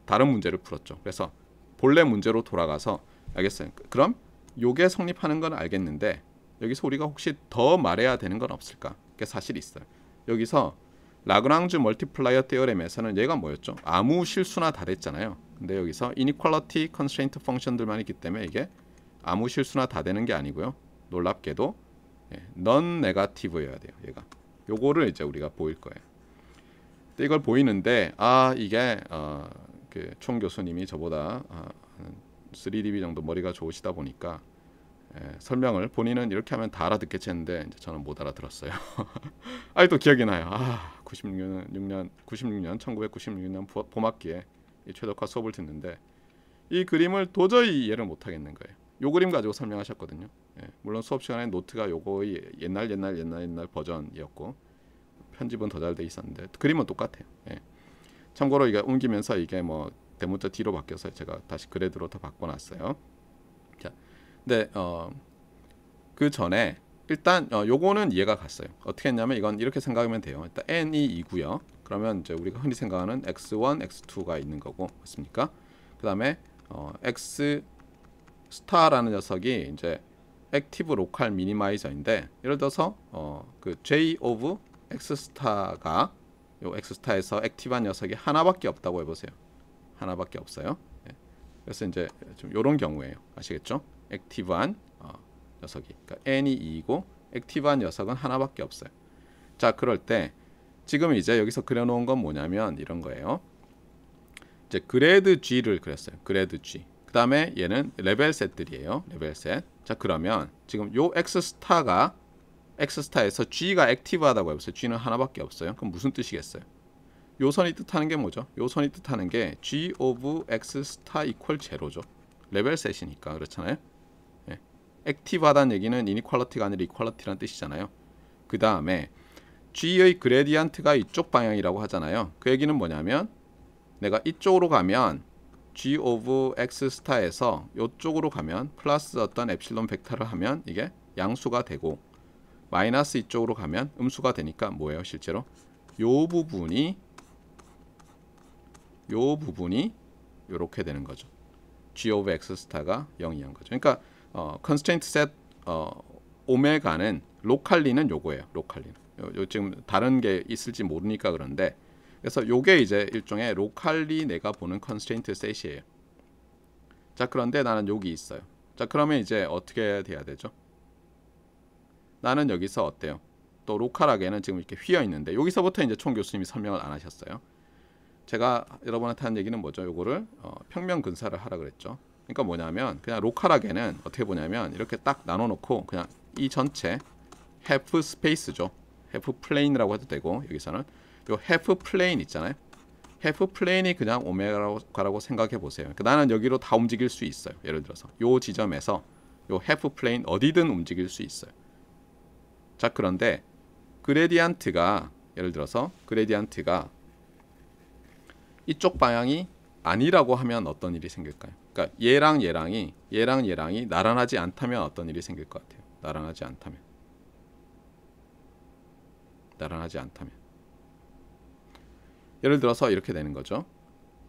다른 문제를 풀었죠. 그래서 본래 문제로 돌아가서 알겠어요. 그럼 요게 성립하는 건 알겠는데 여기서 우리가 혹시 더 말해야 되는 건 없을까? 그게 사실 있어요. 여기서 라그랑주 멀티플라이어 테어렘에서는 얘가 뭐였죠? 아무 실수나 다 됐잖아요. 근데 여기서 이니퀄리티 컨스트레인트 펑션들만 있기 때문에 이게 아무 실수나 다 되는 게 아니고요. 놀랍게도 넌 네거티브여야 돼요. 얘가 요거를 이제 우리가 보일 거예요. 근데 이걸 보이는데 이게 그 총 교수님이 저보다 3dB 정도 머리가 좋으시다 보니까 설명을 본인은 이렇게 하면 다 알아듣겠지 했는데 이제 저는 못 알아들었어요. 아직도 기억이 나요. 96년 1996년 봄학기에 이 최덕화 수업을 듣는데 이 그림을 도저히 이해를 못 하겠는 거예요. 요 그림 가지고 설명하셨거든요. 물론 수업 시간에 노트가 요거의 옛날 버전이었고 편집은 더 잘 돼 있었는데 그림은 똑같아요. 참고로 이게 옮기면서 이게 뭐 대문자 D로 바뀌어서 제가 다시 그래드로 더 바꿔놨어요. 자, 근데 그 전에 일단 요거는 이해가 갔어요. 어떻게 했냐면 이건 이렇게 생각하면 돼요. 일단 n이 2고요. 그러면 이제 우리가 흔히 생각하는 x1, x2가 있는 거고, 맞습니까? 그 다음에 x 스타라는 녀석이 이제 액티브 로컬 미니마이저인데, 예를 들어서 그 j of x 스타가 요 x 스타에서 액티브한 녀석이 하나밖에 없다고 해보세요. 하나밖에 없어요. 네. 그래서 이제 좀 이런 경우예요. 아시겠죠? 액티브한 녀석이, 그러니까 n이 2이고 액티브한 녀석은 하나밖에 없어요. 자, 그럴 때 지금 이제 여기서 그려놓은 건 뭐냐면 이런 거예요. 이제 그레드 G를 그렸어요. 그레드 G. 그 다음에 얘는 레벨 셋들이에요. 레벨 셋. 자, 그러면 지금 요 X 스타에서 G가 액티브하다고 해보세요. G는 하나밖에 없어요. 그럼 무슨 뜻이겠어요? 요 선이 뜻하는 게 뭐죠? 요 선이 뜻하는 게 G of X 스타 이퀄 제로죠. 레벨 셋이니까 그렇잖아요. 예. 액티브하다는 얘기는 이니퀄리티가 아니라 이퀄리티라는 뜻이잖아요. 그 다음에 G의 그레디언트가 이쪽 방향이라고 하잖아요. 그 얘기는 뭐냐면 내가 이쪽으로 가면 G of X 스타에서 이쪽으로 가면 플러스 어떤 엡실론 벡터를 하면 이게 양수가 되고, 마이너스 이쪽으로 가면 음수가 되니까 뭐예요? 실제로 요 부분이 이렇게 되는 거죠. G of X 스타가 0이한 거죠. 그러니까 constraint set 오메가는 로컬리는 요거예요. 로컬리는 요 지금 다른 게 있을지 모르니까 그런데, 그래서 요게 이제 일종의 로컬리 내가 보는 constraint set이에요. 자, 그런데 나는 여기 있어요. 자, 그러면 이제 어떻게 돼야 되죠? 나는 여기서 어때요? 또 로컬하게는 지금 이렇게 휘어 있는데, 여기서부터 이제 총 교수님이 설명을 안 하셨어요. 제가 여러분한테 한 얘기는 뭐죠? 요거를 평면 근사를 하라 그랬죠. 그러니까 뭐냐면 그냥 로컬하게는 어떻게 보냐면 이렇게 딱 나눠 놓고 그냥 이 전체 half space죠. half plane이라고 해도 되고, 여기서는 요 half plane 있잖아요. half plane이 그냥 오메가라고 생각해 보세요. 그러니까 나는 여기로 다 움직일 수 있어요. 예를 들어서 요 지점에서 요 half plane 어디든 움직일 수 있어요. 자, 그런데 그레디언트가 예를 들어서 그레디언트가 이쪽 방향이 아니라고 하면 어떤 일이 생길까요? 그러니까 얘랑 얘랑이 나란하지 않다면 어떤 일이 생길 것 같아요? 나란하지 않다면 예를 들어서 이렇게 되는 거죠.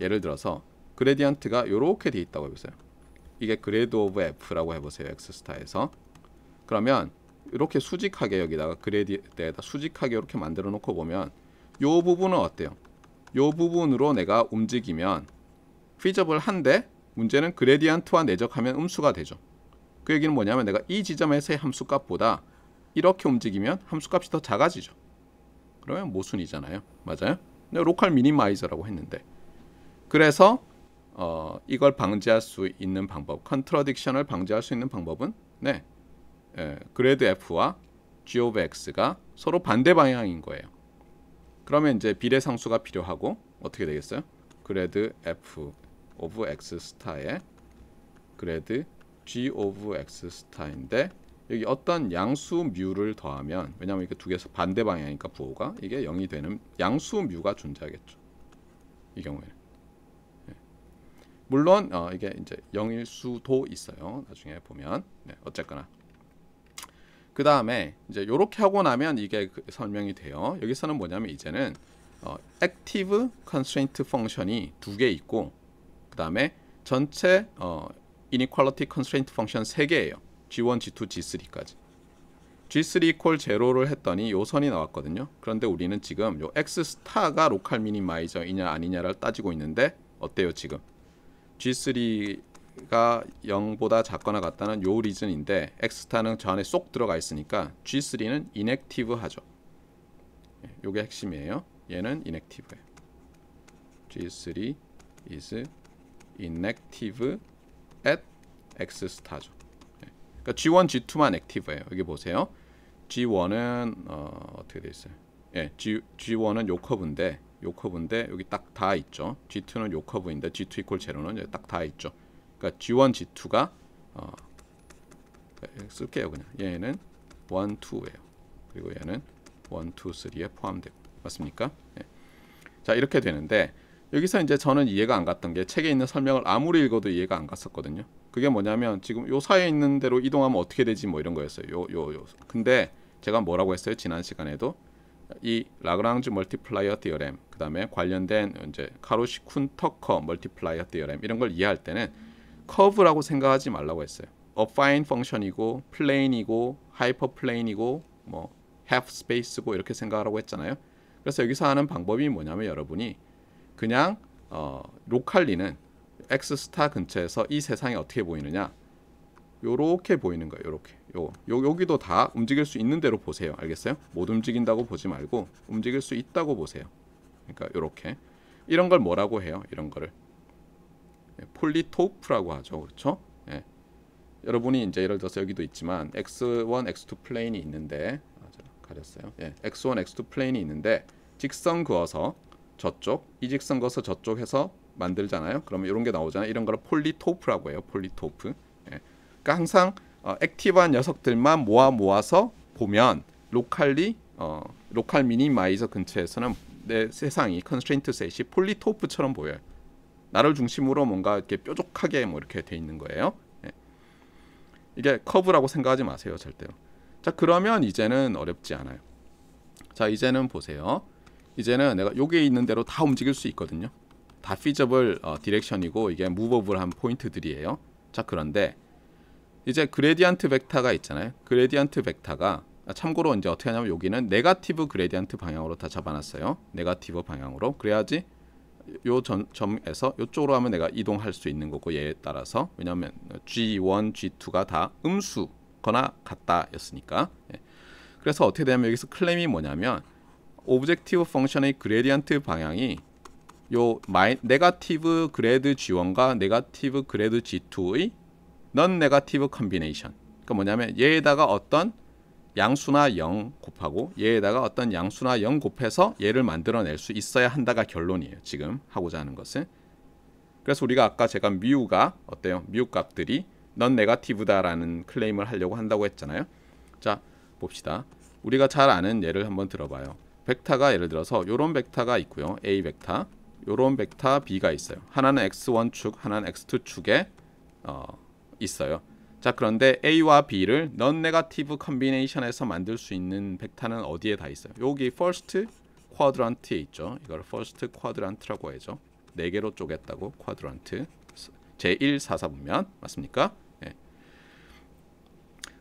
예를 들어서 그레디언트가 이렇게 돼 있다고 해보세요. 이게 그레드 오브 F라고 해보세요. X 스타에서. 그러면 이렇게 수직하게 여기다가 그레디에다 수직하게 이렇게 만들어 놓고 보면 요 부분은 어때요? 요 부분으로 내가 움직이면 피저블한데, 문제는 그레디언트와 내적하면 음수가 되죠. 그 얘기는 뭐냐면 내가 이 지점에서의 함수값보다 이렇게 움직이면 함수값이 더 작아지죠. 그러면 모순이잖아요. 맞아요? 로컬 미니마이저라고 했는데, 그래서 이걸 방지할 수 있는 방법, 컨트러딕션을 방지할 수 있는 방법은 그레드 F와 G of X가 서로 반대 방향인 거예요. 그러면 이제 비례상수가 필요하고 어떻게 되겠어요? 그레드 F of X 스타에 그레드 G of X 스타인데, 여기 어떤 양수 뮤를 더하면, 왜냐하면 이게 두 개에서 반대 방향이니까 부호가 이게 0이 되는 양수 뮤가 존재하겠죠. 이 경우에는. 물론 이게 이제 0일 수도 있어요. 나중에 보면. 어쨌거나. 그 다음에 이제 이렇게 하고 나면 이게 설명이 돼요. 여기서는 뭐냐면 이제는 액티브 컨스트레인트 펑션이 두 개 있고, 그 다음에 전체 이니퀄리티 컨스트레인트 펑션 3개예요. G1, G2, G3까지. G3 이퀄 제로를 했더니 요 선이 나왔거든요. 그런데 우리는 지금 요 X 스타가 로컬 미니마이저이냐 아니냐를 따지고 있는데 어때요 지금? G3가 0보다 작거나 같다는 요 리즌인데 X 스타는 저 안에 쏙 들어가 있으니까 G3는 인액티브 하죠. 요게 핵심이에요. 얘는 인액티브예요. G3 is inactive at X 스타죠. 그러니까 G1, G2만 액티브예요. 여기 보세요. G1은 어떻게 돼 있어요? G1은 요 커브인데 여기 딱 다 있죠. G2는 요 커브인데 G2 이퀄 제로는 여기 딱 다 있죠. 그러니까 G1, G2가 쓸게요 그냥. 얘는 1, 2예요. 그리고 얘는 1, 2, 3에 포함되고, 맞습니까? 자, 이렇게 되는데 여기서 이제 저는 이해가 안 갔던 게 책에 있는 설명을 아무리 읽어도 이해가 안 갔었거든요. 그게 뭐냐면 지금 요 사이에 있는 대로 이동하면 어떻게 되지 뭐 이런 거였어요. 요. 근데 제가 뭐라고 했어요? 지난 시간에도 이 라그랑주 멀티플라이어 디어렘 그다음에 관련된 이제 카루시-쿤-터커 멀티플라이어 디어렘 이런 걸 이해할 때는 커브라고 생각하지 말라고 했어요. 어파인 펑션이고 플레인이고 하이퍼 플레인이고 뭐 half 스페이스고 이렇게 생각하라고 했잖아요. 그래서 여기서 하는 방법이 뭐냐면 여러분이 그냥 로컬리는 x 스타 근처에서 이 세상이 어떻게 보이느냐 요렇게 보이는 거예요. 요렇게 여기도 다 움직일 수 있는 대로 보세요. 알겠어요? 못 움직인다고 보지 말고 움직일 수 있다고 보세요. 그러니까 요렇게 이런 걸 뭐라고 해요? 이런 거를 폴리토프라고 하죠. 그렇죠? 예. 여러분이 이제 예를 들어서 여기도 있지만 x1, x2 플레인이 있는데 가렸어요. 예. x1, x2 플레인이 있는데 직선 그어서 저쪽, 이 직선 그어서 저쪽 해서 만들잖아요. 그러면 이런 게 나오잖아요. 이런 거를 폴리토프라고 해요. 폴리토프. 예. 그러니까 항상 액티브한 녀석들만 모아서 보면 로컬 미니마이저 근처에서는 내 세상이 컨스트레인트 셋이 폴리토프처럼 보여요. 나를 중심으로 뭔가 이렇게 뾰족하게 뭐 이렇게 돼 있는 거예요. 예. 이게 커브라고 생각하지 마세요, 절대로. 자, 그러면 이제는 어렵지 않아요. 자, 이제는 보세요. 이제는 내가 여기에 있는 대로 다 움직일 수 있거든요. 다 피저블 디렉션이고 이게 무버블한 포인트들이에요. 자, 그런데 이제 그레디언트 벡터가 있잖아요. 그레디언트 벡터가 참고로 이제 어떻게 하냐면 여기는 네거티브 그레디언트 방향으로 다 잡아놨어요. 네거티브 방향으로. 그래야지 요 점에서 이쪽으로 하면 내가 이동할 수 있는 거고 얘에 따라서 왜냐하면 G1, G2가 다 음수거나 같다였으니까. 예. 그래서 어떻게 되냐면 여기서 클레임이 뭐냐면 오브젝티브 펑션의 그레디언트 방향이 요 네거티브 그레드 G1과 네거티브 그레드 G2의 넌 네거티브 컨비네이션. 그러니까 뭐냐면 얘에다가 어떤 양수나 0 곱하고 얘에다가 어떤 양수나 0 곱해서 얘를 만들어낼 수 있어야 한다가 결론이에요. 지금 하고자 하는 것은. 그래서 우리가 아까 제가 뮤가 어때요? 뮤 값들이 넌 네거티브다라는 클레임을 하려고 한다고 했잖아요. 자, 봅시다. 우리가 잘 아는 예를 한번 들어봐요. 벡터가 예를 들어서 요런 벡터가 있고요. A 벡터, 요런 벡터 B가 있어요. 하나는 x1 축, 하나는 x2 축에 있어요. 자, 그런데 A와 B를 넌 네거티브 컨비네이션에서 만들 수 있는 벡터는 어디에 다 있어요? 여기 퍼스트 쿼드런트에 있죠. 이걸 퍼스트 쿼드런트라고 하죠. 4개로 쪼갰다고 쿼드런트. 제1 사사분면 맞습니까? 예.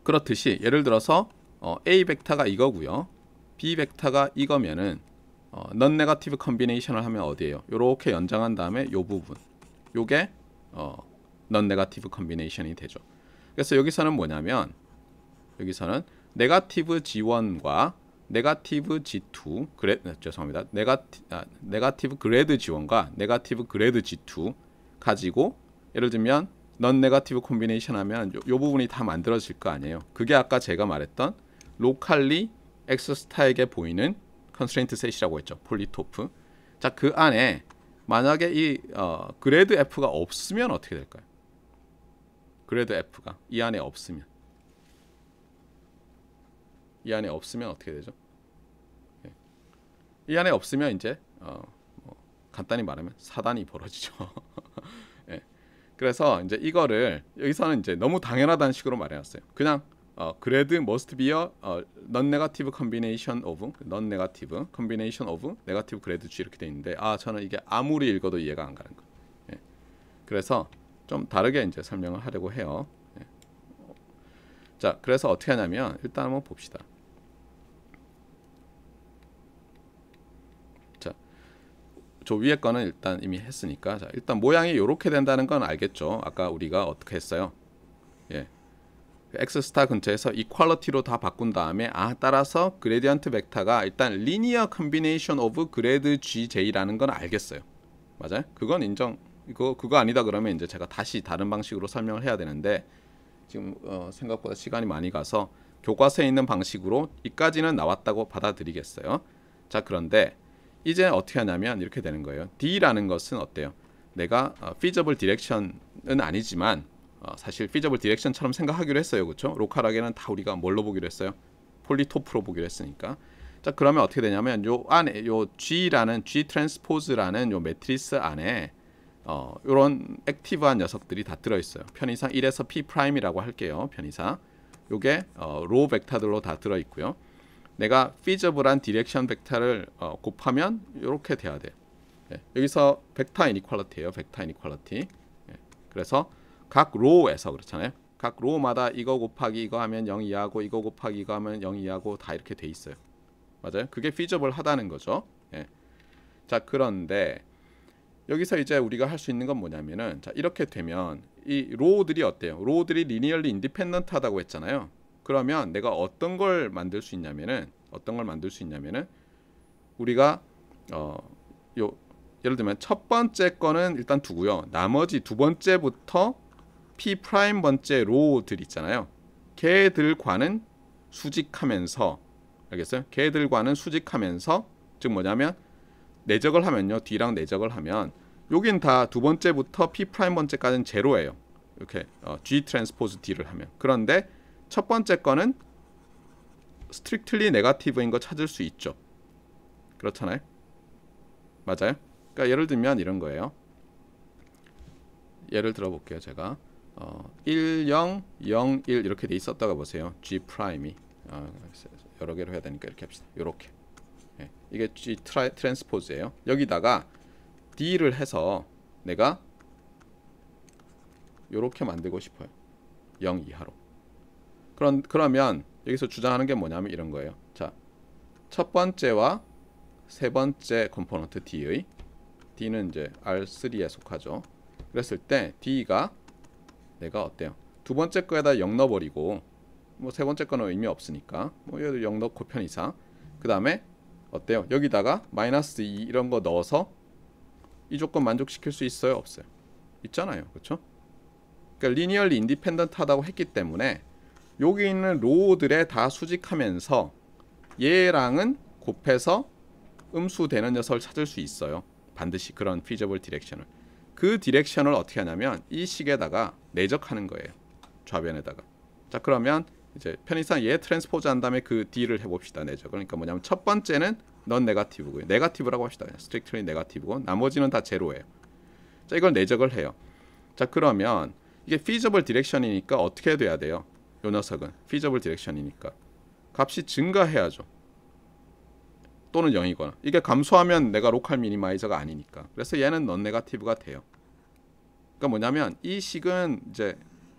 그렇듯이 예를 들어서 A 벡터가 이거고요. B 벡터가 이거면은 넌 네거티브 컨비네이션을 하면 어디예요? 요렇게 연장한 다음에 요 부분. 요게 넌 네거티브 컨비네이션이 되죠. 그래서 여기서는 뭐냐면 여기서는 네거티브 G1과 네거티브 G2 죄송합니다. 네거티브 그레드 G1과 네거티브 그레드 G2 가지고 예를 들면 넌 네거티브 콤비네이션 하면 요 부분이 다 만들어질 거 아니에요. 그게 아까 제가 말했던 로컬리 X 스타에게 보이는 컨스트레인트 셋이라고 했죠. 폴리토프. 자, 그 안에 만약에 이 그레드 F가 없으면 어떻게 될까요? 그레드 F가 이 안에 없으면 어떻게 되죠? 예. 이 안에 없으면 이제 뭐 간단히 말하면 사단이 벌어지죠. 예. 그래서 이제 이거를 여기서는 이제 너무 당연하다는 식으로 말해놨어요. 그냥 그레드 must be a non-negative combination of negative 그레드 G 이렇게 돼 있는데 저는 이게 아무리 읽어도 이해가 안 가는 거. 예. 그래서 좀 다르게 이제 설명을 하려고 해요. 예. 자, 그래서 어떻게 하냐면 일단 한번 봅시다. 자, 저 위에 거는 일단 이미 했으니까 자, 일단 모양이 이렇게 된다는 건 알겠죠. 아까 우리가 어떻게 했어요? 예. X 스타 근처에서 이퀄리티로 다 바꾼 다음에 따라서 그레디언트 벡터가 일단 리니어 컨비네이션 오브 그레드 GJ라는 건 알겠어요. 맞아요? 그건 인정. 그거 아니다 그러면 이제 제가 다시 다른 방식으로 설명을 해야 되는데 지금 생각보다 시간이 많이 가서 교과서에 있는 방식으로 이까지는 나왔다고 받아들이겠어요. 자, 그런데 이제 어떻게 하냐면 이렇게 되는 거예요. D라는 것은 어때요? 내가 feasible direction은 아니지만 사실 feasible direction처럼 생각하기로 했어요. 그렇죠? 로컬하게는 다 우리가 뭘로 보기로 했어요? 폴리토프로 보기로 했으니까. 자, 그러면 어떻게 되냐면 요 안에 요 G라는 G 트랜스포즈라는 요 매트리스 안에 이런 액티브한 녀석들이 다 들어있어요. 편의상 1에서 P'이라고 할게요. 편의상 요게 로우 벡터들로 다 들어있고요. 내가 feasible한 디렉션 벡터를 곱하면 이렇게 돼야 돼요. 예, 여기서 벡터 이니퀄리티예요. 벡터 이니퀄리티. 예, 그래서 각 로우에서 그렇잖아요. 각 로우마다 이거 곱하기 이거 하면 0 이하고 이거 곱하기 이거 하면 0 이하고 다 이렇게 돼 있어요. 맞아요? 그게 feasible 하다는 거죠. 예. 자, 그런데 여기서 이제 우리가 할 수 있는 건 뭐냐면은 자, 이렇게 되면 이 로우들이 어때요? 로우들이 리니얼리 인디펜던트 하다고 했잖아요. 그러면 내가 어떤 걸 만들 수 있냐면은 우리가 예를 들면 첫 번째 거는 일단 두고요. 나머지 두 번째부터 P 프라임 번째 로우들 있잖아요. 걔들과는 수직하면서 알겠어요? 걔들과는 수직하면서 즉 뭐냐면 내적을 하면요. D랑 내적을 하면 여긴 다 두 번째부터 P 프라임 번째까지는 제로예요. 이렇게 G 트랜스포즈 D를 하면. 그런데 첫 번째 거는 스트릭틀리 네거티브인 거 찾을 수 있죠. 그렇잖아요. 맞아요? 그러니까 예를 들면 이런 거예요. 예를 들어 볼게요. 제가 1, 0, 0, 1 이렇게 돼 있었다가 보세요. G 프라임이 여러 개로 해야 되니까 이렇게 합시다. 이렇게. 예, 이게 G 트랜스포즈예요. 여기다가 D를 해서 내가 이렇게 만들고 싶어요. 0 이하로. 그러면 여기서 주장하는 게 뭐냐면 이런 거예요. 자, 첫 번째와 세 번째 컴포넌트 D의 D는 이제 R3에 속하죠. 그랬을 때 D가 내가 어때요? 두 번째 거에다 0 넣어버리고 뭐 세 번째 거는 의미 없으니까 뭐 얘도 0 넣고 편의상 그 다음에 어때요? 여기다가 마이너스 2 이런 거 넣어서 이 조건 만족시킬 수 있어요? 없어요? 있잖아요. 그렇죠? 그러니까 리니얼리 인디펜던트 하다고 했기 때문에 여기 있는 로우들에 다 수직하면서 얘랑은 곱해서 음수되는 녀석을 찾을 수 있어요. 반드시 그런 feasible 디렉션을. 그 디렉션을 어떻게 하냐면 이 식에다가 내적하는 거예요. 좌변에다가. 자, 그러면 이제 편의상 얘 트랜스포즈 한 다음에 그 D를 해봅시다. 내적. 그러니까 뭐냐면 첫 번째는 넌 네거티브고요. 네거티브라고 합시다. 스트릭트리 네거티브고 나머지는 다 제로예요. 자, 이걸 내적을 해요. 자, 그러면 이게 feasible 디렉션이니까 어떻게 돼야 돼요? 요 녀석은 feasible 디렉션이니까 값이 증가해야죠. 또는 0이거나. 이게 감소하면 내가 로컬 미니마이저가 아니니까. 그래서 얘는 넌 네거티브가 돼요. 그러니까 뭐냐면 이 식은 이제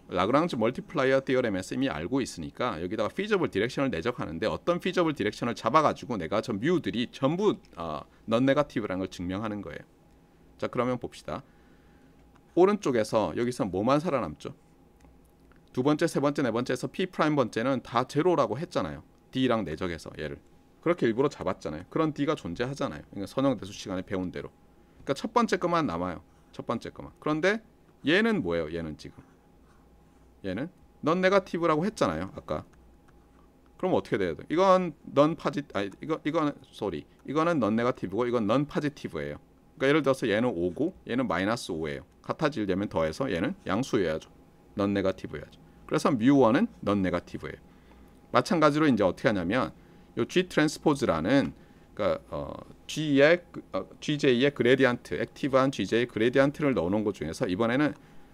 라그랑즈 멀티플라이어 티어렘에서 이미 알고 있으니까 여기다가 feasible 디렉션을 내적하는데 어떤 feasible 디렉션을 잡아가지고 내가 저 뮤들이 전부 넌 네거티브라는 걸 증명하는 거예요. 자, 그러면 봅시다. 오른쪽에서 여기서 뭐만 살아남죠? 두 번째, 세 번째, 네 번째에서 P 프라임 번째는 다 제로라고 했잖아요. D랑 내적해서 얘를 그렇게 일부러 잡았잖아요. 그런 D가 존재하잖아요. 그러니까 선형대수 시간에 배운 대로. 그러니까 첫 번째 것만 남아요. 첫 번째 것만. 그런데 얘는 뭐예요? 얘는 지금 얘는 넌 네거티브라고 했잖아요. 아까. 그럼 어떻게 돼야 돼? 이건 넌 파지 아니 이거는 이거는 넌 네거티브고 이건 넌 파지티브예요. 그러니까 예를 들어서 얘는 5고 얘는 마이너스 5예요. 같아지려면 더해서 얘는 양수여야죠. 넌 네거티브여야죠. 그래서 뮤1은 넌 네거티브예요. 마찬가지로 이제 어떻게 하냐면 요 G 트랜스포즈라는 그러니까 GJ의 그레디언트, 액티브한 GJ 그레디언트를 넣어놓은 것 중에서 이번에는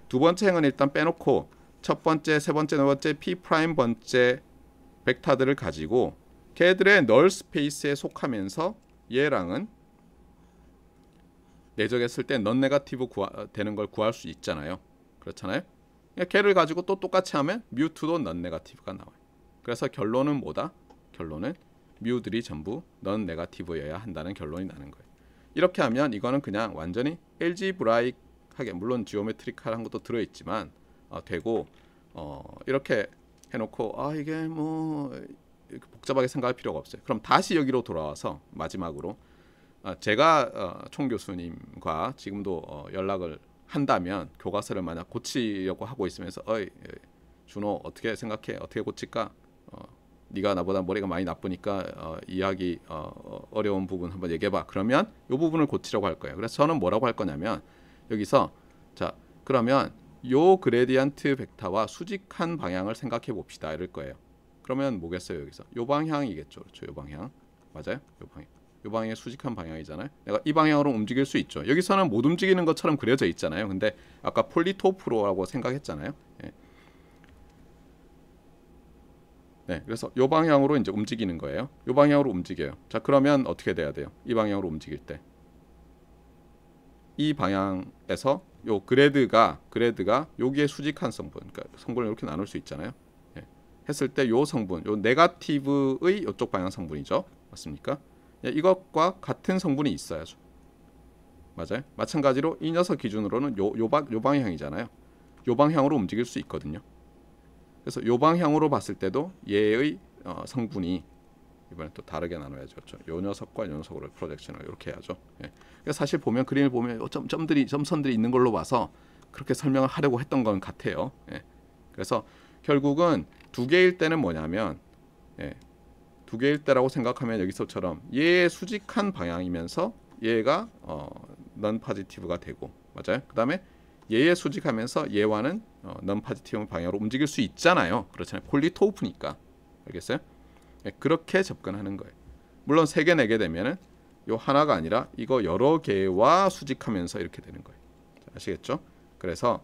두 번째 행은 일단 빼놓고 첫 번째, 세 번째, 네 번째 P 프라임 번째 벡터들을 가지고 걔들의 널 스페이스에 속하면서 얘랑은 내적했을 때 넌 네거티브 되는 걸 구할 수 있잖아요. 그렇잖아요. 걔를 가지고 또 똑같이 하면 뮤2도 넌 네거티브가 나와요. 그래서 결론은 뭐다? 결론은 뮤들이 전부 넌 네거티브여야 한다는 결론이 나는 거예요. 이렇게 하면 이거는 그냥 완전히 엘지브라이크하게 물론 지오메트리컬한 것도 들어있지만 되고 이렇게 해놓고 이게 뭐 이렇게 복잡하게 생각할 필요가 없어요. 그럼 다시 여기로 돌아와서 마지막으로 제가 총 교수님과 지금도 연락을 한다면 교과서를 만약 고치려고 하고 있으면서 준호 어떻게 생각해? 어떻게 고칠까? 네가 나보다 머리가 많이 나쁘니까 이해하기 어려운 부분 한번 얘기해봐. 그러면 이 부분을 고치려고 할 거예요. 그래서 저는 뭐라고 할 거냐면 여기서 자 그러면 요 그레디언트 벡터와 수직한 방향을 생각해 봅시다 이럴 거예요. 그러면 뭐겠어요? 여기서 요 방향이겠죠. 그렇죠? 요 방향 맞아요? 요 방향. 이 방향이 수직한 방향이잖아요. 내가 이 방향으로 움직일 수 있죠. 여기서는 못 움직이는 것처럼 그려져 있잖아요. 근데 아까 폴리토프로라고 생각했잖아요. 예. 네, 그래서 이 방향으로 이제 움직이는 거예요. 이 방향으로 움직여요. 자, 그러면 어떻게 돼야 돼요? 이 방향으로 움직일 때 이 방향에서 요 그레드가 여기에 수직한 성분, 그러니까 성분을 이렇게 나눌 수 있잖아요. 예. 했을 때 요 성분, 요 네거티브의 이쪽 방향 성분이죠. 맞습니까? 예, 이것과 같은 성분이 있어야죠. 맞아요. 마찬가지로 이 녀석 기준으로는 요 방향이잖아요. 요 방향으로 움직일 수 있거든요. 그래서 요 방향으로 봤을 때도 얘의 성분이 이번에 또 다르게 나눠야죠. 그렇죠? 요 녀석과 요 녀석으로 프로젝션을 이렇게 해야죠. 예. 그러니까 사실 보면 그림을 보면 요 점선들이 있는 걸로 봐서 그렇게 설명을 하려고 했던 건 같아요. 예. 그래서 결국은 두 개일 때는 뭐냐면 예. 두 개일 때라고 생각하면 여기서처럼 얘의 수직한 방향이면서 얘가 넌 파지티브가 되고 맞아요. 그다음에 얘의 수직하면서 얘와는 넌 파지티브 방향으로 움직일 수 있잖아요. 그렇잖아요. 폴리토프니까. 알겠어요? 예, 그렇게 접근하는 거예요. 물론 3개, 4개 되면은 요 하나가 아니라 이거 여러 개와 수직하면서 이렇게 되는 거예요. 아시겠죠? 그래서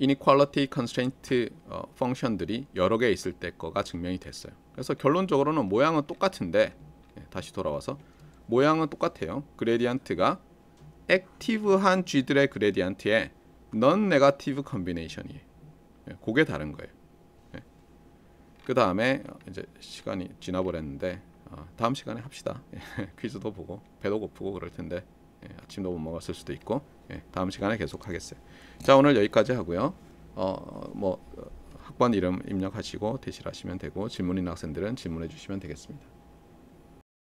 inequality constraint 펑션들이 여러 개 있을 때 거가 증명이 됐어요. 그래서 결론적으로는 모양은 똑같은데 다시 돌아와서 모양은 똑같아요. 그레디언트가 액티브한 G들의 그레디언트의 non 네거티브 컨비네이션이에요. 그게 다른 거예요. 그 다음에 이제 시간이 지나버렸는데 다음 시간에 합시다. 퀴즈도 보고 배도 고프고 그럴 텐데 아침도 못 먹었을 수도 있고 다음 시간에 계속 하겠어요. 자, 오늘 여기까지 하고요. 학번 이름 입력하시고 대실하시면 되고 질문 있는 학생들은 질문해 주시면 되겠습니다.